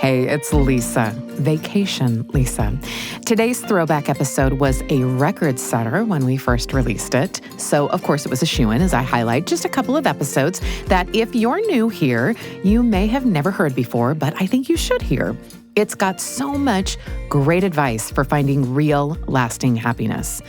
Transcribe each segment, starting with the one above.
Hey, it's Lisa, Vacation Lisa. Today's throwback episode was a record setter when we first released it. So, of course, it was a shoo-in as I highlight just a couple of episodes that if you're new here, you may have never heard before, but I think you should hear. It's got so much great advice for finding real, lasting happiness.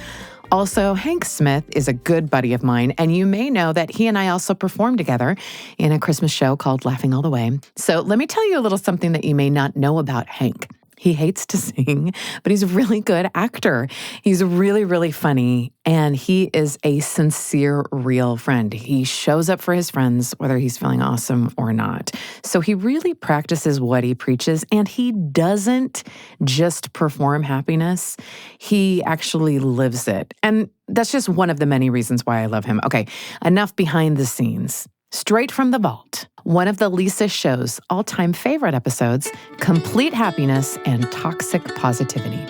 Also, Hank Smith is a good buddy of mine, and you may know that he and I also performed together in a Christmas show called Laughing All the Way. So let me tell you a little something that you may not know about Hank. He hates to sing, but he's a really good actor. He's really, really funny, and he is a sincere, real friend. He shows up for his friends, whether he's feeling awesome or not. So he really practices what he preaches, and he doesn't just perform happiness. He actually lives it. And that's just one of the many reasons why I love him. Okay, enough behind the scenes. Straight from the vault, one of the Lisa Show's all-time favorite episodes, Complete Happiness and Toxic Positivity.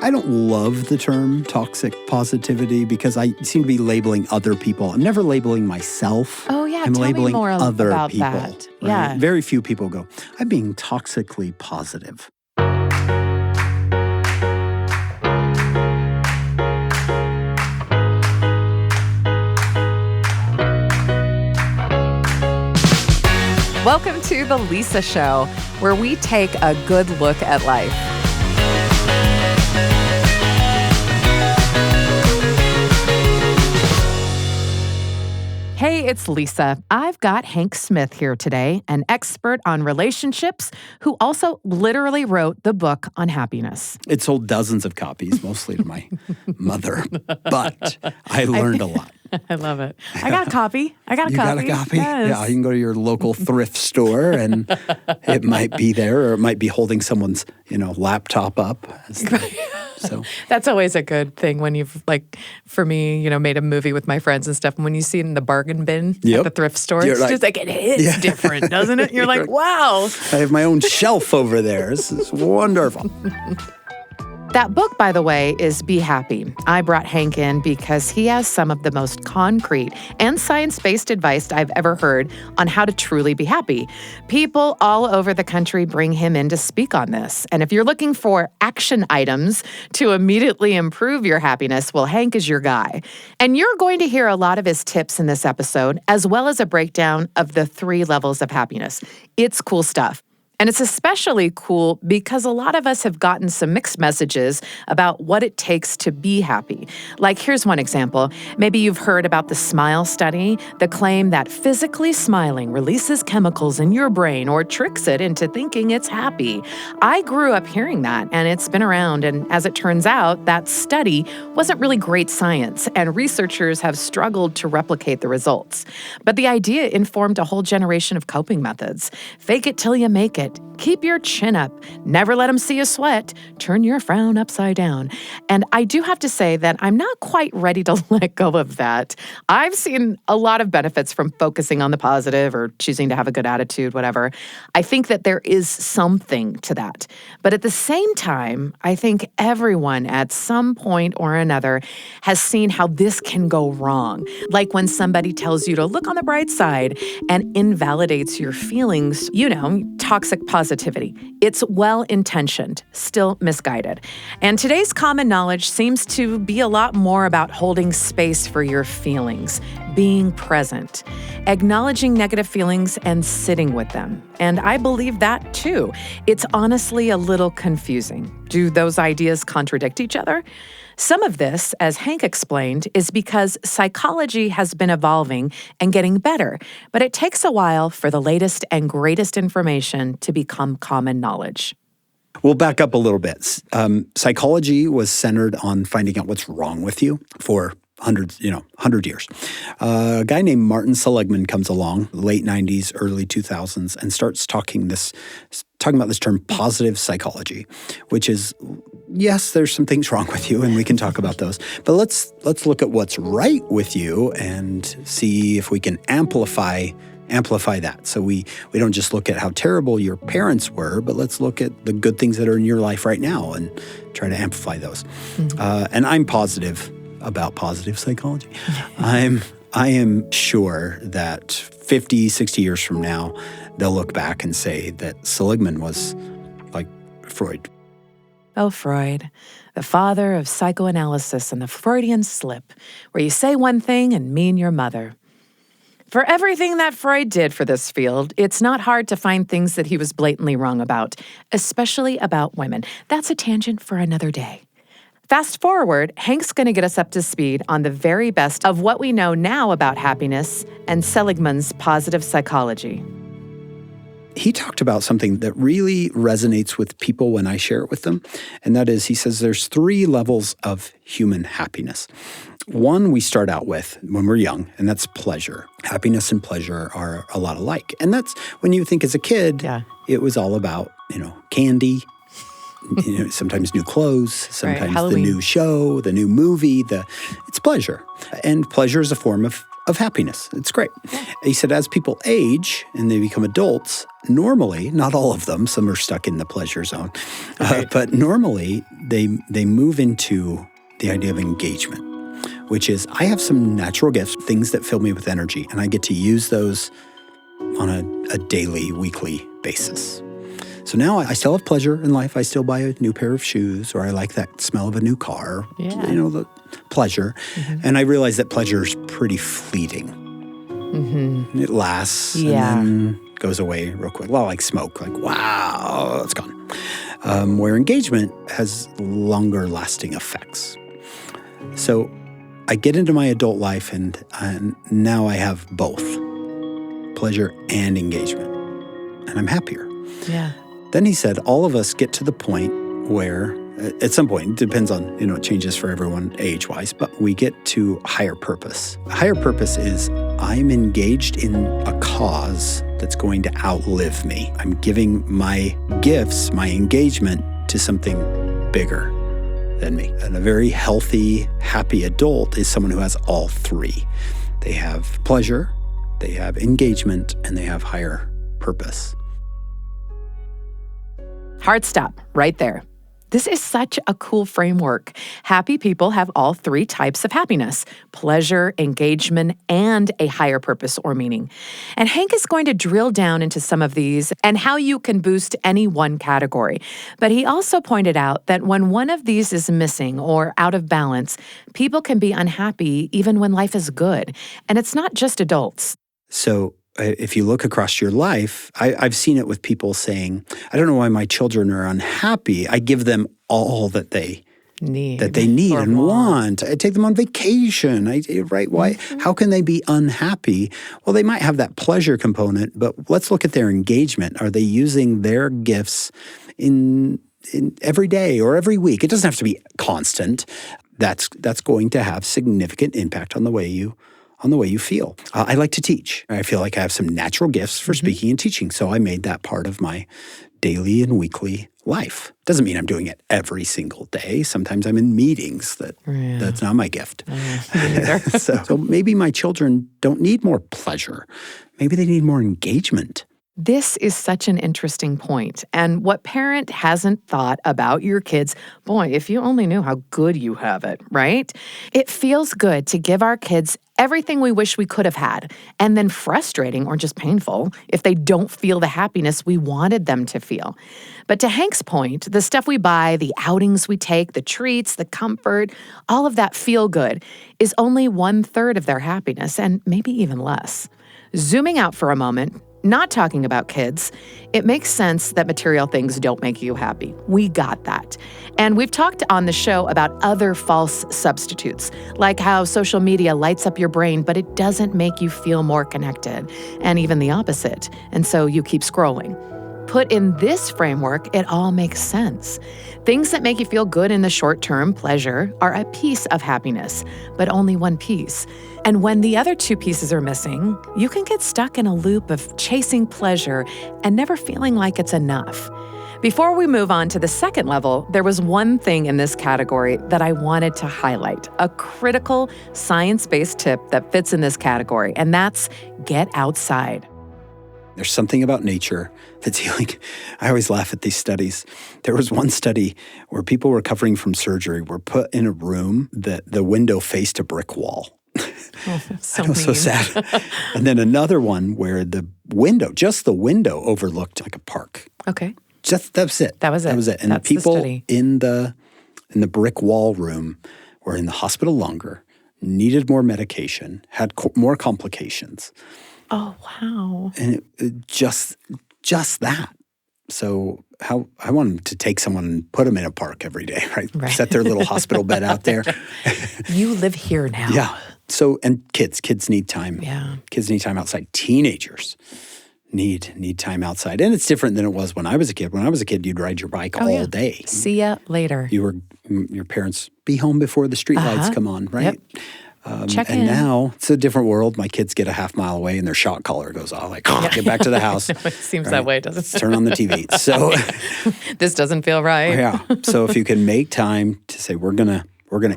I don't love the term toxic positivity because I seem to be labeling other people. I'm never labeling myself. Oh, yeah. I'm Tell labeling me more other about people. That. Right? Yeah. Very few people go, I'm being toxically positive. Welcome to The Lisa Show, where we take a good look at life. Hey, it's Lisa. I've got Hank Smith here today, an expert on relationships who also literally wrote the book on happiness. It sold dozens of copies, mostly to my mother, but I learned a lot. I love it. I got a copy. You got a copy? Yes. Yeah, you can go to your local thrift store and it might be there, or it might be holding someone's, laptop up. So that's always a good thing when you've, for me, made a movie with my friends and stuff. And when you see it in the bargain bin at the thrift store, it's just like it hits different, doesn't it? You're like, wow. I have my own shelf over there. This is wonderful. That book, by the way, is Be Happy. I brought Hank in because he has some of the most concrete and science-based advice I've ever heard on how to truly be happy. People all over the country bring him in to speak on this. And if you're looking for action items to immediately improve your happiness, well, Hank is your guy. And you're going to hear a lot of his tips in this episode, as well as a breakdown of the 3 levels of happiness. It's cool stuff. And it's especially cool because a lot of us have gotten some mixed messages about what it takes to be happy. Like, here's one example. Maybe you've heard about the SMILE study, the claim that physically smiling releases chemicals in your brain or tricks it into thinking it's happy. I grew up hearing that, and it's been around. And as it turns out, that study wasn't really great science, and researchers have struggled to replicate the results. But the idea informed a whole generation of coping methods. Fake it till you make it. Keep your chin up. Never let them see you sweat. Turn your frown upside down. And I do have to say that I'm not quite ready to let go of that. I've seen a lot of benefits from focusing on the positive or choosing to have a good attitude, whatever. I think that there is something to that. But at the same time, I think everyone at some point or another has seen how this can go wrong. Like when somebody tells you to look on the bright side and invalidates your feelings, toxic positivity. It's well-intentioned, still misguided. And today's common knowledge seems to be a lot more about holding space for your feelings, being present, acknowledging negative feelings and sitting with them. And I believe that too. It's honestly a little confusing. Do those ideas contradict each other? Some of this, as Hank explained, is because psychology has been evolving and getting better, but it takes a while for the latest and greatest information to become common knowledge. We'll back up a little bit. Psychology was centered on finding out what's wrong with you for 100 years. A guy named Martin Seligman comes along, late 90s, early 2000s, and starts talking about this term positive psychology, which is, yes, there's some things wrong with you, and we can talk about those. But let's look at what's right with you and see if we can amplify that. So we don't just look at how terrible your parents were, but let's look at the good things that are in your life right now and try to amplify those. Mm-hmm. And I'm positive about positive psychology. I am sure that 50, 60 years from now, they'll look back and say that Seligman was Freud. Oh, Freud, the father of psychoanalysis and the Freudian slip, where you say one thing and mean your mother. For everything that Freud did for this field, it's not hard to find things that he was blatantly wrong about, especially about women. That's a tangent for another day. Fast forward, Hank's going to get us up to speed on the very best of what we know now about happiness and Seligman's positive psychology. He talked about something that really resonates with people when I share it with them, and that is, he says there's 3 levels of human happiness. One we start out with when we're young, and that's pleasure. Happiness and pleasure are a lot alike. And that's when you think as a kid, It was all about, candy, sometimes new clothes, sometimes the new show, the new movie, it's pleasure. And pleasure is a form of happiness. It's great. He said as people age and they become adults, normally, not all of them, some are stuck in the pleasure zone, but normally they move into the idea of engagement, which is I have some natural gifts, things that fill me with energy, and I get to use those on a daily, weekly basis. So now I still have pleasure in life. I still buy a new pair of shoes, or I like that smell of a new car, the pleasure. Mm-hmm. And I realize that pleasure is pretty fleeting. Mm-hmm. It lasts and then goes away real quick. Well, like smoke, like, wow, it's gone. Where engagement has longer lasting effects. So I get into my adult life and now I have both pleasure and engagement, and I'm happier. Yeah. Then he said, all of us get to the point where, at some point, it depends on, it changes for everyone age-wise, but we get to higher purpose. Higher purpose is I'm engaged in a cause that's going to outlive me. I'm giving my gifts, my engagement to something bigger than me. And a very healthy, happy adult is someone who has all 3. They have pleasure, they have engagement, and they have higher purpose. Hard stop right there. This is such a cool framework. Happy people have all 3 types of happiness: pleasure, engagement, and a higher purpose or meaning. And Hank is going to drill down into some of these and how you can boost any one category. But he also pointed out that when one of these is missing or out of balance, people can be unhappy even when life is good. And it's not just adults. So if you look across your life, I've seen it with people saying, I don't know why my children are unhappy. I give them all that they need and want. I take them on vacation. Why? How can they be unhappy? Well, they might have that pleasure component, but let's look at their engagement. Are they using their gifts in every day or every week? It doesn't have to be constant. That's going to have significant impact on the way you feel. I like to teach. I feel like I have some natural gifts for speaking and teaching, so I made that part of my daily and weekly life. Doesn't mean I'm doing it every single day. Sometimes I'm in meetings that's not my gift. So maybe my children don't need more pleasure. Maybe they need more engagement. This is such an interesting point. And what parent hasn't thought about your kids? Boy, if you only knew how good you have it, right? It feels good to give our kids everything we wish we could have had, and then frustrating or just painful if they don't feel the happiness we wanted them to feel. But to Hank's point, the stuff we buy, the outings we take, the treats, the comfort, all of that feel good is only 1/3 of their happiness, and maybe even less. Zooming out for a moment, not talking about kids, it makes sense that material things don't make you happy. We got that. And we've talked on the show about other false substitutes, like how social media lights up your brain, but it doesn't make you feel more connected, and even the opposite. And so you keep scrolling. Put in this framework, it all makes sense. Things that make you feel good in the short term, pleasure, are a piece of happiness, but only one piece. And when the other 2 pieces are missing, you can get stuck in a loop of chasing pleasure and never feeling like it's enough. Before we move on to the second level, there was one thing in this category that I wanted to highlight, a critical science-based tip that fits in this category, and that's get outside. There's something about nature that's healing. I always laugh at these studies. There was one study where people recovering from surgery were put in a room that the window faced a brick wall. Oh, so I know, so sad. And then another one where the window, just the window, overlooked like a park. Okay. Just that was it. That was it. That was it. And That's the people the study. in the brick wall room were in the hospital longer, needed more medication, had more complications. Oh, wow. And it just that. So how I want them to take someone and put them in a park every day, right? Set their little hospital bed out there. You live here now. Yeah. So, and kids need time. Yeah. Kids need time outside. Teenagers need time outside. And it's different than it was when I was a kid. When I was a kid, you'd ride your bike all day. See ya later. Your parents be home before the street lights come on, right? Yep. Check and in. now it's a different world. My kids get a half mile away and their shot collar goes off. Like, get back to the house. It seems that way, doesn't it? Turn on the TV. So this doesn't feel right. yeah. So if you can make time to say we're gonna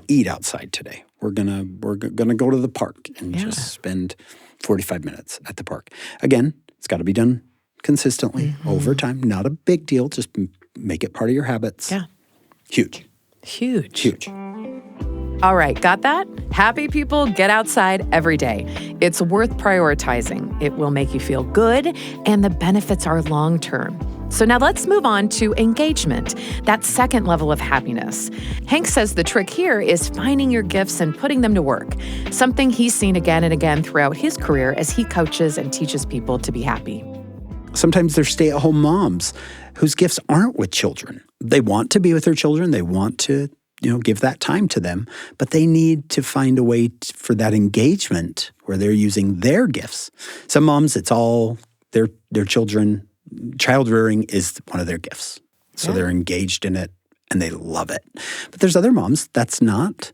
eat outside today. We're gonna go to the park and just spend 45 minutes at the park. Again, it's got to be done consistently over time. Not a big deal. Just make it part of your habits. Yeah. Huge. All right, got that? Happy people get outside every day. It's worth prioritizing. It will make you feel good, and the benefits are long-term. So now let's move on to engagement, that second level of happiness. Hank says the trick here is finding your gifts and putting them to work, something he's seen again and again throughout his career as he coaches and teaches people to be happy. Sometimes they're stay-at-home moms whose gifts aren't with children. They want to be with their children. They want to give that time to them, but they need to find a way for that engagement where they're using their gifts. Some moms, it's all their children. Child rearing is one of their gifts. So they're engaged in it and they love it. But there's other moms that's not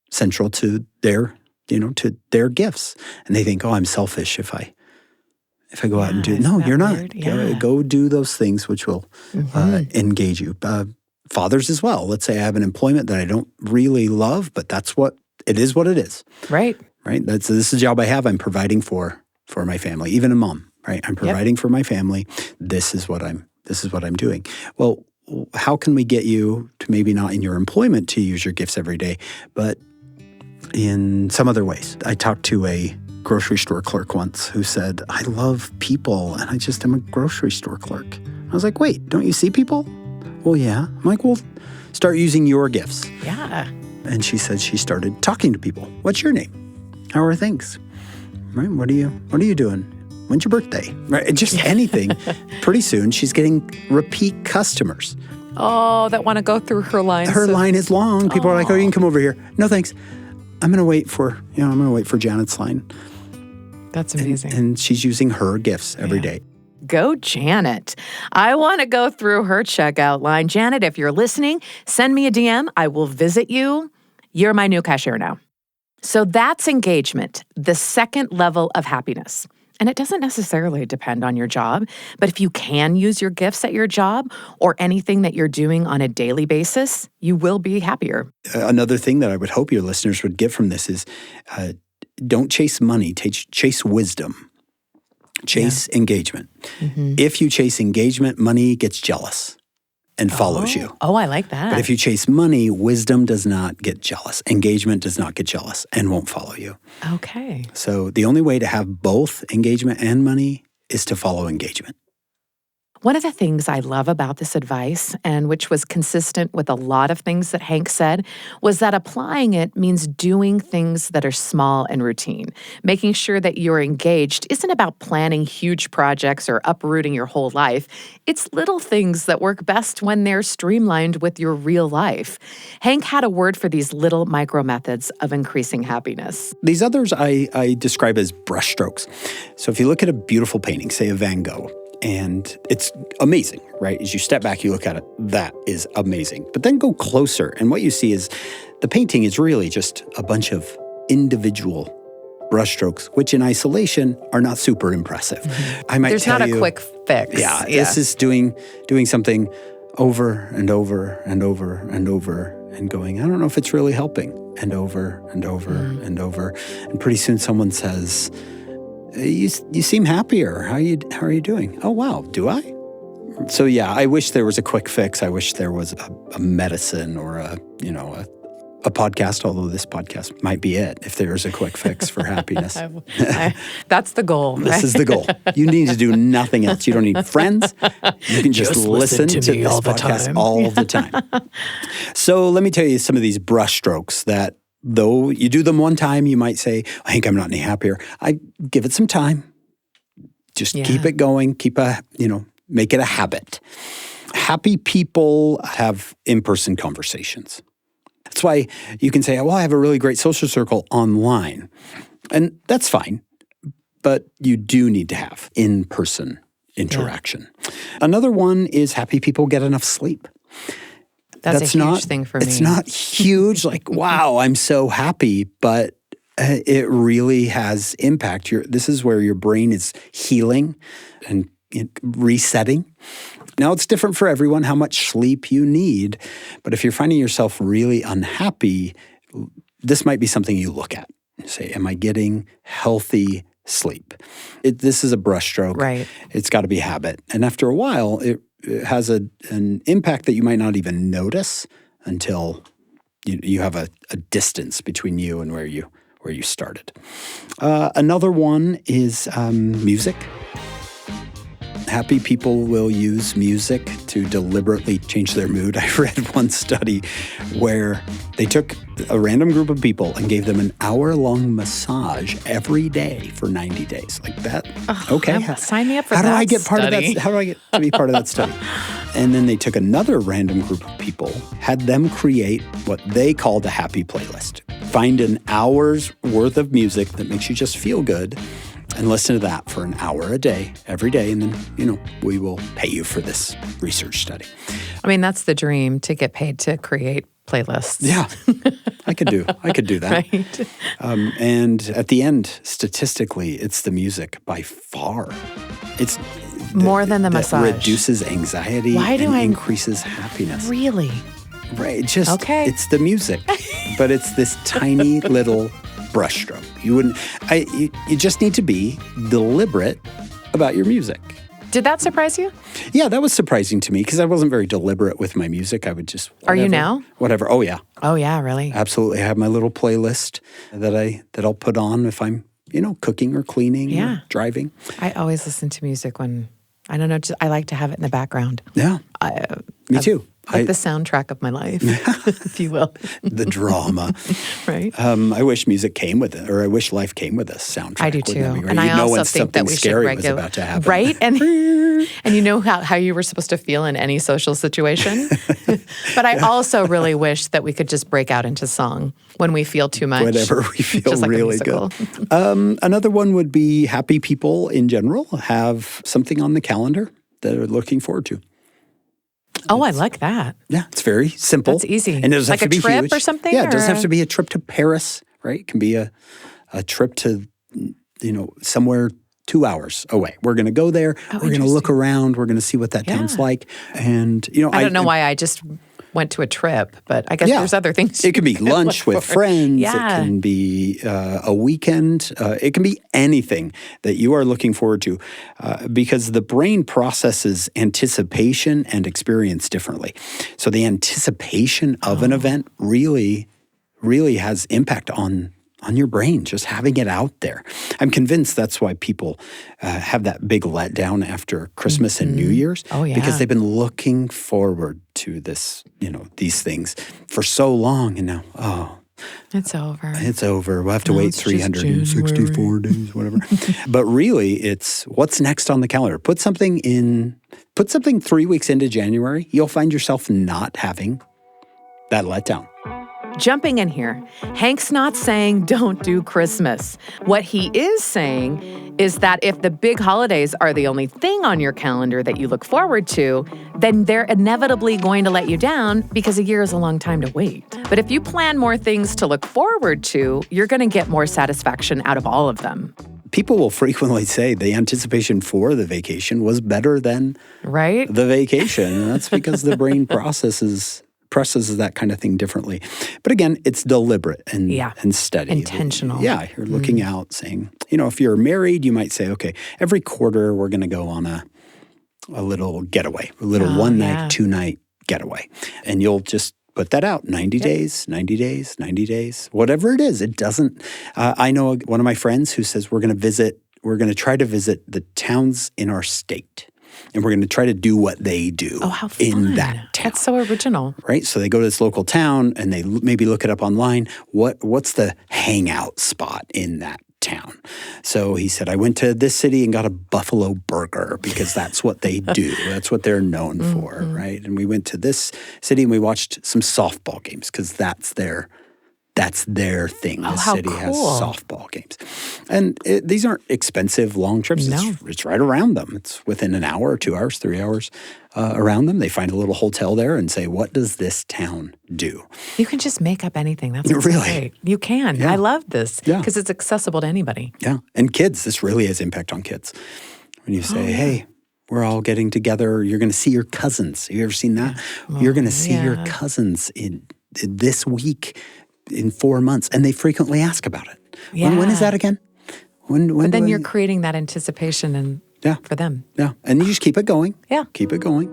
central to their gifts. And they think, oh, I'm selfish if I go out and do it. No, you're not. Yeah. Go do those things which will engage you. Fathers as well. Let's say I have an employment that I don't really love, but that's what it is. What it is. Right. This is a job I have. I'm providing for my family. Even a mom. Right. I'm providing for my family. This is what I'm doing. Well, how can we get you to maybe not in your employment to use your gifts every day, but in some other ways? I talked to a grocery store clerk once who said, I love people and I just am a grocery store clerk. I was like, wait, don't you see people? Well, yeah. I'm like, well, start using your gifts. Yeah. And she said she started talking to people. What's your name? How are things? Right? What are you doing? When's your birthday? Right? Just anything. Pretty soon she's getting repeat customers. Oh, that want to go through her line. Her line is long. People are like, oh, you can come over here. No, thanks. I'm going to wait for Janet's line. That's amazing. And she's using her gifts every day. Go Janet. I want to go through her checkout line. Janet, if you're listening, send me a DM. I will visit you. You're my new cashier now. So that's engagement, the second level of happiness. And it doesn't necessarily depend on your job, but if you can use your gifts at your job or anything that you're doing on a daily basis, you will be happier. Another thing that I would hope your listeners would get from this is don't chase money, chase wisdom. Chase engagement. If you chase engagement, money gets jealous and follows you. Oh, I like that. But if you chase money, wisdom does not get jealous. Engagement does not get jealous and won't follow you. Okay. So the only way to have both engagement and money is to follow engagement. One of the things I love about this advice, and which was consistent with a lot of things that Hank said, was that applying it means doing things that are small and routine. Making sure that you're engaged isn't about planning huge projects or uprooting your whole life. It's little things that work best when they're streamlined with your real life. Hank had a word for these little micro methods of increasing happiness. These others I describe as brushstrokes. So if you look at a beautiful painting, say a Van Gogh, and it's amazing, right? As you step back, you look at it, that is amazing. But then go closer, and what you see is the painting is really just a bunch of individual brushstrokes, which in isolation are not super impressive. I might There's tell not you, a quick fix. Yeah, this is doing something over and over and over and over and going, I don't know if it's really helping, and over and over and over. And pretty soon someone says, You seem happier. How are you doing? Oh, wow. Do I? So, yeah, I wish there was a quick fix. I wish there was a medicine or a a podcast, although this podcast might be it if there's a quick fix for happiness. That's the goal. This is the goal. You need to do nothing else. You don't need friends. You can just listen to this podcast all the time. So let me tell you some of these brushstrokes that, though you do them one time, you might say, Hank, I'm not any happier. I give it some time. Just keep it going. Make it a habit. Happy people have in-person conversations. That's why you can say, well, I have a really great social circle online. And that's fine. But you do need to have in-person interaction. Yeah. Another one is happy people get enough sleep. That's a huge thing for me. It's not huge, like, wow, I'm so happy, but it really has impact. This is where your brain is healing and resetting. Now, it's different for everyone how much sleep you need, but if you're finding yourself really unhappy, this might be something you look at. Say, am I getting healthy sleep? This is a brushstroke. Right. It's got to be a habit. And after a while, it has an impact that you might not even notice until you have a distance between you and where you started. Another one is music. Happy people will use music to deliberately change their mood. I read one study where they took a random group of people and gave them an hour-long massage every day for 90 days. Like that? Okay. Sign me up for that. How do I get part of that? How do I get to be part of that study? And then they took another random group of people, had them create what they called a happy playlist. Find an hour's worth of music that makes you just feel good, and listen to that for an hour a day, every day, and then, we will pay you for this research study. I mean, that's the dream, to get paid to create playlists. Yeah, I could do that. Right. And at the end, statistically, it's the music by far. It's more than the massage. Reduces anxiety and increases happiness. Really? Right. It's the music, but it's this tiny little brushstroke. You just need to be deliberate about your music. Did that surprise you? Yeah, that was surprising to me because I wasn't very deliberate with my music. I would just Are you now? Whatever. Oh yeah. Oh yeah, really? Absolutely. I have my little playlist that I'll put on if I'm, cooking or cleaning or driving. I always listen to music when I don't know, I like to have it in the background. Yeah. Me too. Like the soundtrack of my life, if you will. The drama. Right. I wish music came with it, or I wish life came with a soundtrack. I do too. And I also think that we should was about to happen. Right? And you know how you were supposed to feel in any social situation? But I also really wish that we could just break out into song when we feel too much. Whenever we feel like really good. Another one would be happy people in general have something on the calendar that they're looking forward to. Oh, I like that. Yeah, it's very simple. That's easy. And it doesn't have to be huge. Like a trip or something? Yeah, it doesn't have to be a trip to Paris, right? It can be a trip to, somewhere 2 hours away. We're going to go there. We're going to look around. We're going to see what that town's like. And, I don't know why I just went to a trip, but I guess there's other things. It could be lunch with friends. Yeah. It can be a weekend. It can be anything that you are looking forward to because the brain processes anticipation and experience differently. So the anticipation of an event really, really has impact on your brain, just having it out there. I'm convinced that's why people have that big letdown after Christmas and New Year's. Oh, yeah. Because they've been looking forward to this, these things for so long. And now, it's over. It's over. We'll have to wait 364 days, whatever. But really, it's what's next on the calendar. Put something 3 weeks into January. You'll find yourself not having that letdown. Jumping in here, Hank's not saying don't do Christmas. What he is saying is that if the big holidays are the only thing on your calendar that you look forward to, then they're inevitably going to let you down because a year is a long time to wait. But if you plan more things to look forward to, you're going to get more satisfaction out of all of them. People will frequently say the anticipation for the vacation was better than the vacation. And that's because the brain processes that kind of thing differently. But again, it's deliberate and steady. Intentional. Yeah, you're looking out saying, if you're married, you might say, okay, every quarter we're going to go on a little getaway, a little 1 night, 2 night getaway. And you'll just put that out 90 days, 90 days, 90 days, whatever it is. It doesn't. I know one of my friends who says we're going to try to visit the towns in our state. And we're going to try to do what they do in that town. That's so original. Right? So they go to this local town and they maybe look it up online. What's the hangout spot in that town? So he said, I went to this city and got a buffalo burger because that's what they do. That's what they're known for, right? And we went to this city and we watched some softball games because that's their thing. The city has softball games. And these aren't expensive long trips. No. It's right around them. It's within an hour, 2 hours, 3 hours around them. They find a little hotel there and say, what does this town do? You can just make up anything. That's what's really great. You can. Yeah. I love this because Yeah. it's accessible to anybody. Yeah. And kids, this really has impact on kids. When you say, hey, we're all getting together. You're going to see your cousins. Have you ever seen that? You're going to see your cousins in this week in 4 months. And they frequently ask about it. Yeah. When is that again? But then you're creating that anticipation for them. Yeah. And you just keep it going. Yeah. Keep it going.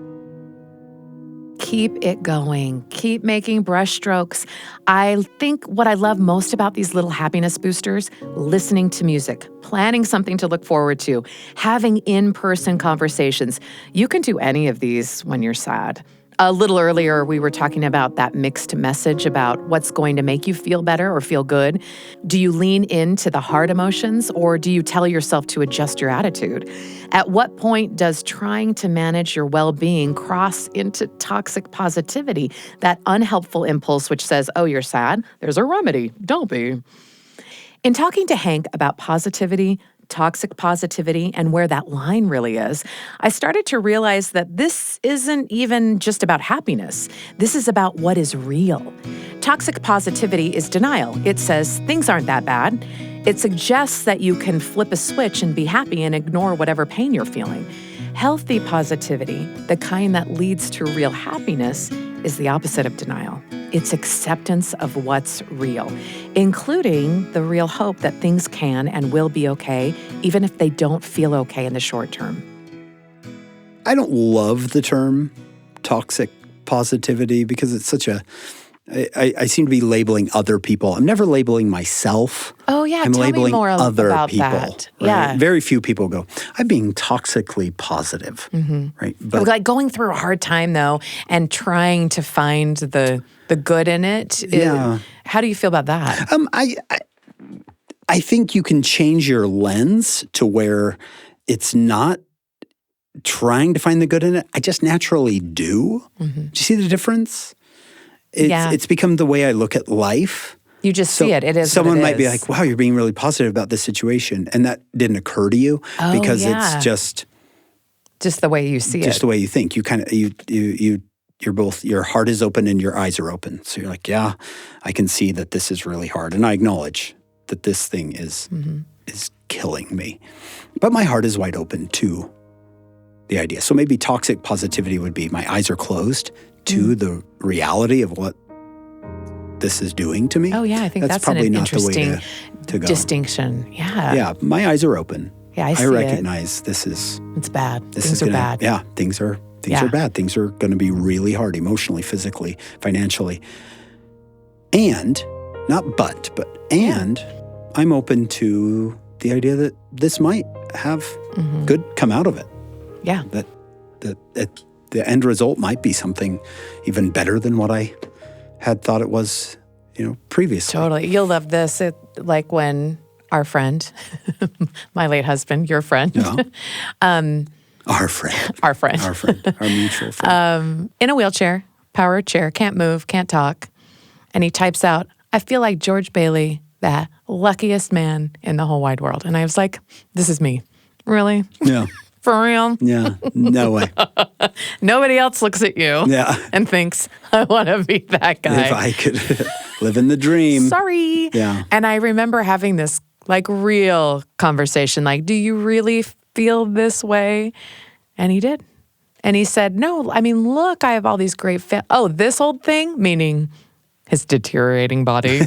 Keep it going. Keep making brushstrokes. I think what I love most about these little happiness boosters, listening to music, planning something to look forward to, having in-person conversations. You can do any of these when you're sad. A little earlier, we were talking about that mixed message about what's going to make you feel better or feel good. Do you lean into the hard emotions or do you tell yourself to adjust your attitude? At what point does trying to manage your well-being cross into toxic positivity, that unhelpful impulse which says, oh, you're sad? There's a remedy. Don't be. In talking to Hank about positivity, toxic positivity, and where that line really is, I started to realize that this isn't even just about happiness. This is about what is real. Toxic positivity is denial. It says things aren't that bad. It suggests that you can flip a switch and be happy and ignore whatever pain you're feeling. Healthy positivity, the kind that leads to real happiness, is the opposite of denial. It's acceptance of what's real, including the real hope that things can and will be okay, even if they don't feel okay in the short term. I don't love the term toxic positivity because it's such a... I seem to be labeling other people. I'm never labeling myself. Oh, yeah. I'm Tell labeling me more other about people. that. Right? Yeah. Very few people go, I'm being toxically positive. Right? But like going through a hard time, though, and trying to find the good in it. How do you feel about that? I think you can change your lens to where it's not trying to find the good in it. I just naturally do. Do you see the difference? It's become the way I look at life. You just see it. It is. Someone might be like, wow, you're being really positive about this situation. And that didn't occur to you because it's just the way you see it. Just the way you think. You kind of, you're both, your heart is open and your eyes are open. So you're like, yeah, I can see that this is really hard. And I acknowledge that this thing is killing me. But my heart is wide open to the idea. So maybe toxic positivity would be my eyes are closed to the reality of what this is doing to me. Oh, yeah. I think that's probably an not the way interesting to go. distinction. Yeah. Yeah. My eyes are open. Yeah, I see recognize this is... It's bad. Things are bad. Yeah. Things are bad. Things are going to be really hard emotionally, physically, financially. And, and I'm open to the idea that this might have good come out of it. Yeah. That the end result might be something even better than what I had thought it was, previously. Totally. You'll love this. Like when our friend, my late husband, your friend. Our friend. Our friend. Our friend. Our mutual friend. In a wheelchair, power chair, can't move, can't talk. And he types out, I feel like George Bailey, the luckiest man in the whole wide world. And I was like, this is me. Really? Yeah. For real? Yeah, no way. Nobody else looks at you and thinks, I want to be that guy. If I could live in the dream. Sorry. Yeah. And I remember having this real conversation, do you really feel this way? And he did. And he said, no, I mean, look, I have all these great this old thing, meaning his deteriorating body.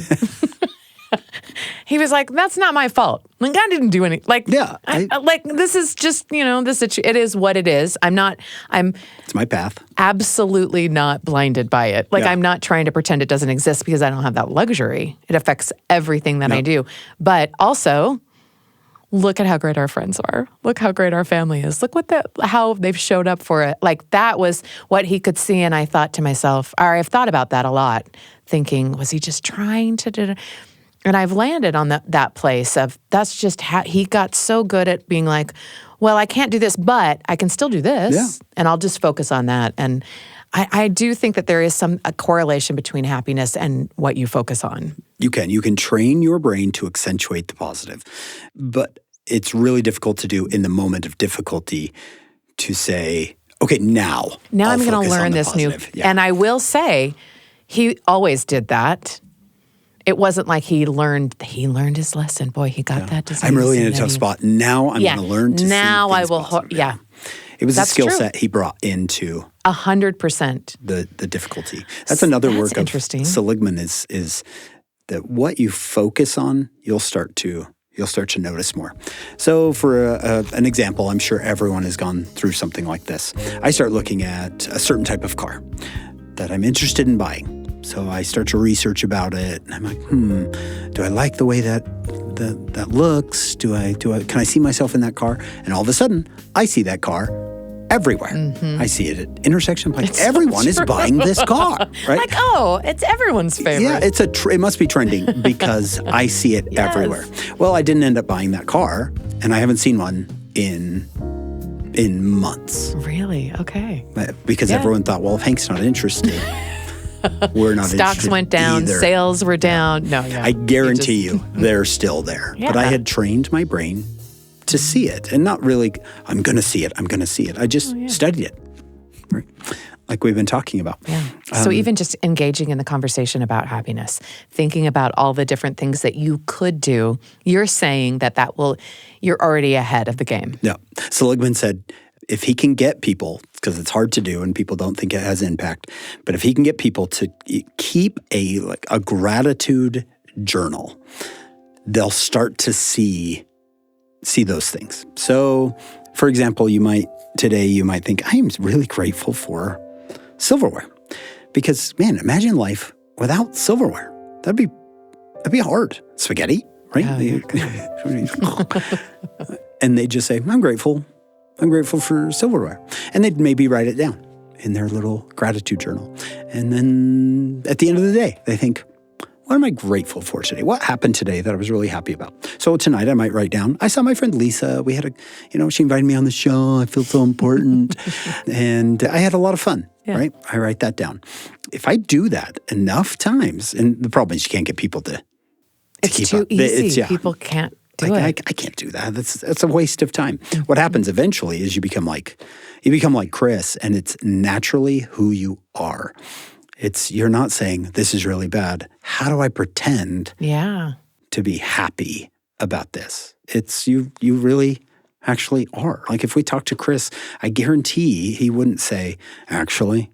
he was like, that's not my fault. Like, I didn't do anything. Like, Yeah, like, this is just, it is what it is. I'm it's my path. absolutely not blinded by it. Like, Yeah. I'm not trying to pretend it doesn't exist because I don't have that luxury. It affects everything that I do. But also, look at how great our friends are. Look how great our family is. Look how they've showed up for it. Like, that was what he could see. And I thought to myself, or I've thought about that a lot, thinking, was he just trying to do? And I've landed on that place of that's just how he got so good at being like, well, I can't do this, but I can still do this. Yeah. And I'll just focus on that. And I do think that there is a correlation between happiness and what you focus on. You can train your brain to accentuate the positive, but it's really difficult to do in the moment of difficulty to say, okay, now I'm going to learn this new. Yeah. And I will say, he always did that. It wasn't like he learned his lesson. Boy, he got that disease. I'm really in a tough spot. Now I'm going to learn to now see I things will. positive. Yeah. It was That's a skill true. set he brought into 100%. the difficulty. That's another That's work interesting. of Seligman is that what you focus on, you'll start to notice more. So for an example, I'm sure everyone has gone through something like this. I start looking at a certain type of car that I'm interested in buying. So I start to research about it, and I'm like, do I like the way that looks? Can I see myself in that car? And all of a sudden, I see that car everywhere. Mm-hmm. I see it at intersections. Like, everyone is buying this car, right? Like, oh, it's everyone's favorite. Yeah, it must be trending because I see it everywhere. Well, I didn't end up buying that car, and I haven't seen one in months. Really? Okay. Because everyone thought, well, if Hank's not interested, we're not interested. Stocks went down, either. Sales were down. No, yeah. I guarantee you they're still there. Yeah. But I had trained my brain to see it, and not really, I'm going to see it. I just studied it, right? Like we've been talking about. Yeah. So even just engaging in the conversation about happiness, thinking about all the different things that you could do, you're saying you're already ahead of the game. Yeah. Seligman said, if he can get people, because it's hard to do and people don't think it has impact, but if he can get people to keep a gratitude journal, they'll start to see those things. So, for example, you might think, I am really grateful for silverware. Because, man, imagine life without silverware. That'd be hard. Spaghetti, right? And they just say, I'm grateful for silverware. And they'd maybe write it down in their little gratitude journal. And then at the end of the day, they think, what am I grateful for today? What happened today that I was really happy about? So tonight I might write down, I saw my friend Lisa. We had she invited me on the show. I feel so important. And I had a lot of fun, right? I write that down. If I do that enough times, and the problem is you can't get people to It's keep too up. easy. People can't do it. I can't do that. That's a waste of time. What happens eventually is you become like Chris, and it's naturally who you are. You're not saying, this is really bad. How do I pretend to be happy about this? It's you really actually are. Like if we talk to Chris, I guarantee he wouldn't say, actually,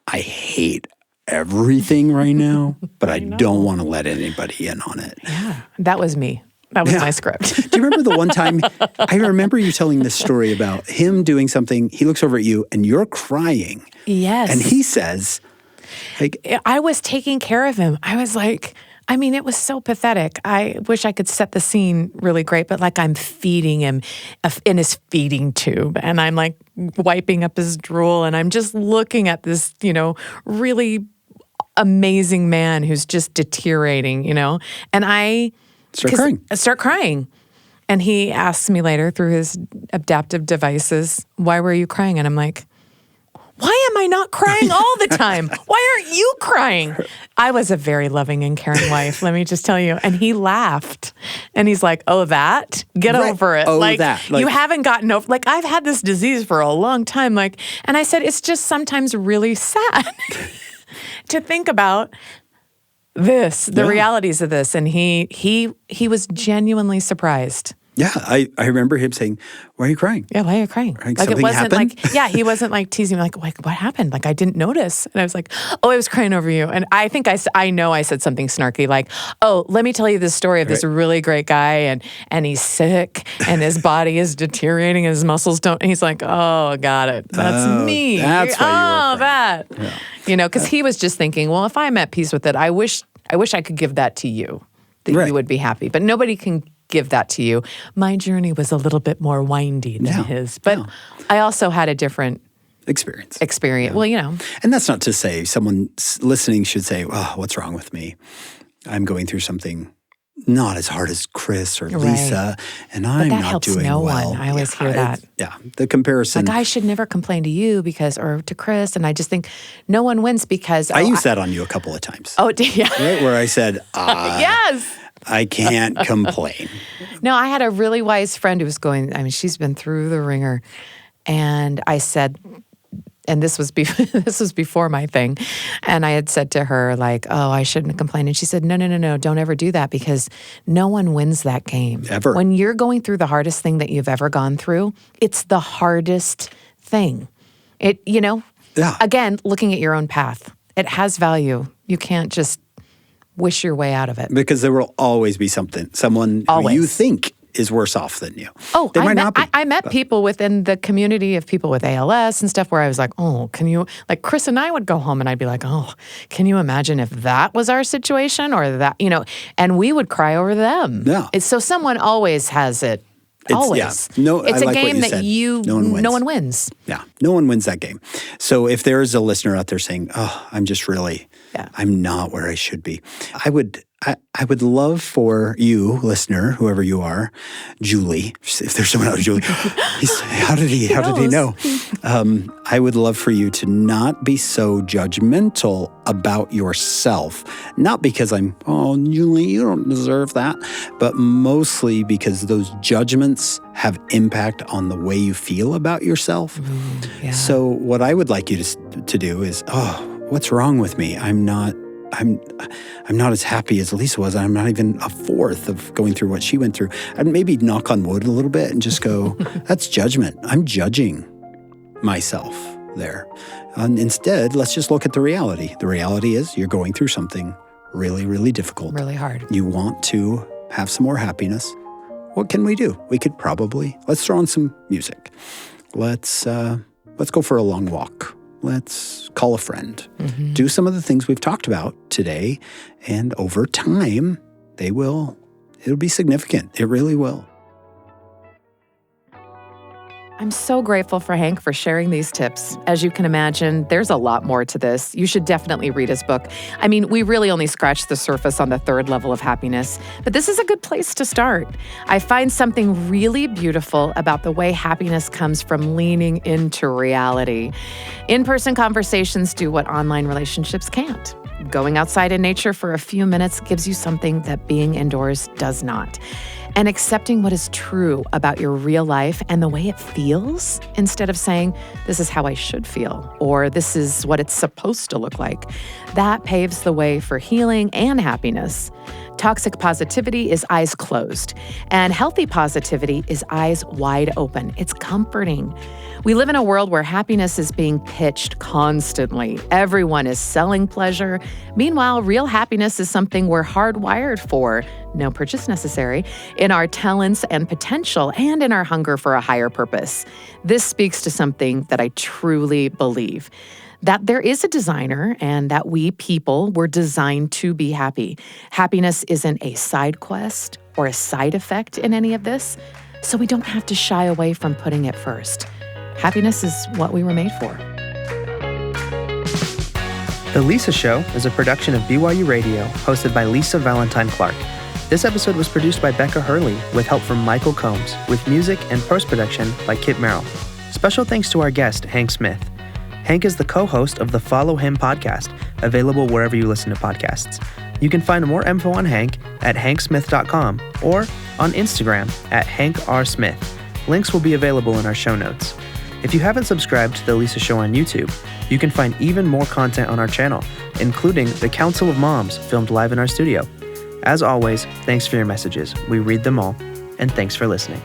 I hate everything right now, but I don't want to let anybody in on it. Yeah, that was me. That was my script. Do you remember the one time, I remember you telling this story about him doing something, he looks over at you and you're crying. Yes. And he says, I was taking care of him. I was like, it was so pathetic. I wish I could set the scene really great, but like I'm feeding him in his feeding tube and I'm like wiping up his drool and I'm just looking at this, really amazing man who's just deteriorating, and I start crying. And he asks me later through his adaptive devices, why were you crying? And I'm like, why am I not crying all the time? Why aren't you crying? I was a very loving and caring wife, let me just tell you. And he laughed. And he's like, oh, that? Get over it. That. You haven't gotten over, I've had this disease for a long time. And I said, it's just sometimes really sad to think about the realities of this. And he was genuinely surprised Yeah, I remember him saying, "Why are you crying?" Yeah, why are you crying? Like it something wasn't happened? he wasn't like teasing me like, what happened? Like I didn't notice. And I was like, oh, I was crying over you. And I think I know I said something snarky like, oh, let me tell you this story of this really great guy and he's sick and his body is deteriorating and his muscles don't. And he's like, oh, got it. That's me. That's why you were crying. That. Yeah. Because he was just thinking, well, if I'm at peace with it, I wish I could give that to you, that you would be happy. But nobody can give that to you. My journey was a little bit more windy than his, but I also had a different experience. Yeah. Well, And that's not to say someone listening should say, "Oh, what's wrong with me? I'm going through something not as hard as Chris or Lisa, and I'm that not helps doing no well." one. I always hear that. The comparison. Like I should never complain to you or to Chris, and I just think no one wins because I used that on you a couple of times. Oh, yeah. Right, where I said, yes. I can't complain. No, I had a really wise friend who was she's been through the ringer. And I said, and this was before my thing. And I had said to her, like, oh, I shouldn't complain. And she said, no, don't ever do that because no one wins that game. Ever. When you're going through the hardest thing that you've ever gone through, it's the hardest thing. Again, looking at your own path, it has value. You can't just wish your way out of it. Because there will always be someone who you think is worse off than you. Oh, they might not be. I met people within the community of people with ALS and stuff where I was like, oh, can you, like Chris and I would go home and I'd be like, oh, can you imagine if that was our situation or that, and we would cry over them. Yeah. So someone always has it. Always. It's a game that no one wins. Yeah, no one wins that game. So if there is a listener out there saying, oh, I'm just really, I'm not where I should be. I would love for you, listener, whoever you are, Julie, if there's someone else, Julie, how did he know? I would love for you to not be so judgmental about yourself. Not because Julie, you don't deserve that, but mostly because those judgments have impact on the way you feel about yourself. So what I would like you to do is, what's wrong with me? I'm not as happy as Lisa was. I'm not even a fourth of going through what she went through. I'd maybe knock on wood a little bit and just go, that's judgment. I'm judging myself there. And instead, let's just look at the reality. The reality is you're going through something really, really difficult. Really hard. You want to have some more happiness. What can we do? We could let's throw on some music. Let's go for a long walk. Let's call a friend. Do some of the things we've talked about today. And over time, it'll be significant. It really will. I'm so grateful for Hank for sharing these tips. As you can imagine, there's a lot more to this. You should definitely read his book. We really only scratched the surface on the third level of happiness, but this is a good place to start. I find something really beautiful about the way happiness comes from leaning into reality. In-person conversations do what online relationships can't. Going outside in nature for a few minutes gives you something that being indoors does not. And accepting what is true about your real life and the way it feels, instead of saying, this is how I should feel, or this is what it's supposed to look like, that paves the way for healing and happiness. Toxic positivity is eyes closed, and healthy positivity is eyes wide open. It's comforting. We live in a world where happiness is being pitched constantly. Everyone is selling pleasure. Meanwhile, real happiness is something we're hardwired for, no purchase necessary, in our talents and potential and in our hunger for a higher purpose. This speaks to something that I truly believe. That there is a designer and that we people were designed to be happy. Happiness isn't a side quest or a side effect in any of this, so we don't have to shy away from putting it first. Happiness is what we were made for. The Lisa Show is a production of BYU Radio, hosted by Lisa Valentine Clark. This episode was produced by Becca Hurley with help from Michael Combs, with music and post-production by Kit Merrill. Special thanks to our guest, Hank Smith. Hank is the co-host of the Follow Him podcast, available wherever you listen to podcasts. You can find more info on Hank at hanksmith.com or on Instagram at HankRSmith. Links will be available in our show notes. If you haven't subscribed to The Lisa Show on YouTube, you can find even more content on our channel, including the Council of Moms filmed live in our studio. As always, thanks for your messages. We read them all. and thanks for listening.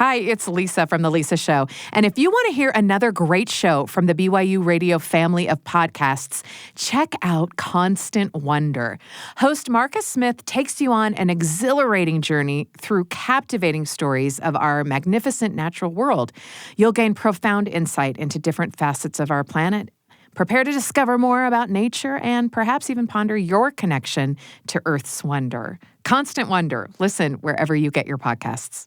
Hi, it's Lisa from The Lisa Show. And if you want to hear another great show from the BYU Radio family of podcasts, check out Constant Wonder. Host Marcus Smith takes you on an exhilarating journey through captivating stories of our magnificent natural world. You'll gain profound insight into different facets of our planet. Prepare to discover more about nature and perhaps even ponder your connection to Earth's wonder. Constant Wonder. Listen wherever you get your podcasts.